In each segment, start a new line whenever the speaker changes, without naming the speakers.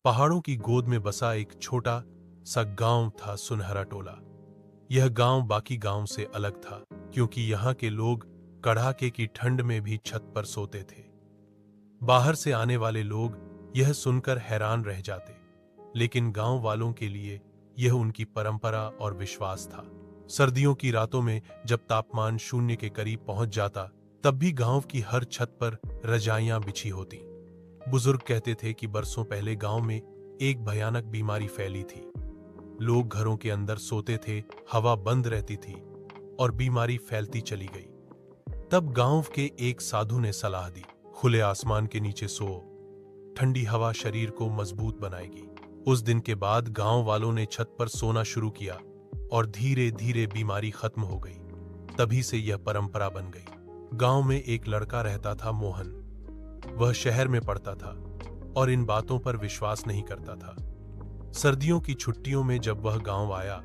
पहाड़ों की गोद में बसा एक छोटा सा गांव था सुनहरा टोला। यह गांव बाकी गांव से अलग था क्योंकि यहाँ के लोग कड़ाके की ठंड में भी छत पर सोते थे। बाहर से आने वाले लोग यह सुनकर हैरान रह जाते, लेकिन गांव वालों के लिए यह उनकी परंपरा और विश्वास था। सर्दियों की रातों में जब तापमान शून्य के करीब पहुंच जाता, तब भी गांव की हर छत पर रजाइयां बिछी होती। बुजुर्ग कहते थे कि बरसों पहले गांव में एक भयानक बीमारी फैली थी। लोग घरों के अंदर सोते थे, हवा बंद रहती थी और बीमारी फैलती चली गई। तब गांव के एक साधु ने सलाह दी, खुले आसमान के नीचे सो, ठंडी हवा शरीर को मजबूत बनाएगी। उस दिन के बाद गांव वालों ने छत पर सोना शुरू किया और धीरे धीरे बीमारी खत्म हो गई। तभी से यह परंपरा बन गई। गांव में एक लड़का रहता था, मोहन। वह शहर में पढ़ता था और इन बातों पर विश्वास नहीं करता था। सर्दियों की छुट्टियों में जब वह गांव आया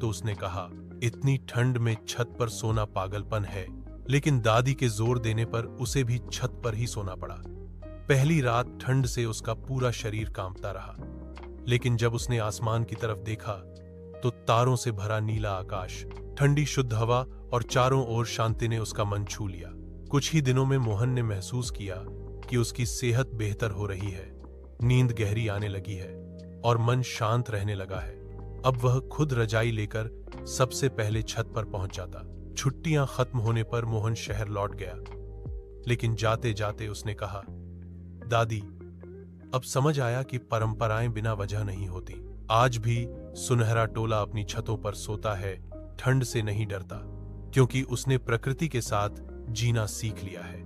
तो उसने कहा, इतनी ठंड में छत पर सोना पागलपन है। लेकिन दादी के जोर देने पर उसे भी छत पर ही सोना पड़ा। पहली रात ठंड से उसका पूरा शरीर कांपता रहा, लेकिन जब उसने आसमान की तरफ देखा तो तारों से भरा नीला आकाश, ठंडी शुद्ध हवा और चारों ओर शांति ने उसका मन छू लिया। कुछ ही दिनों में मोहन ने महसूस किया कि उसकी सेहत बेहतर हो रही है, नींद गहरी आने लगी है और मन शांत रहने लगा है। अब वह खुद रजाई लेकर सबसे पहले छत पर पहुंच जाता। छुट्टियां खत्म होने पर मोहन शहर लौट गया, लेकिन जाते जाते उसने कहा, दादी, अब समझ आया कि परंपराएं बिना वजह नहीं होती। आज भी सुनहरा टोला अपनी छतों पर सोता है, ठंड से नहीं डरता, क्योंकि उसने प्रकृति के साथ जीना सीख लिया है।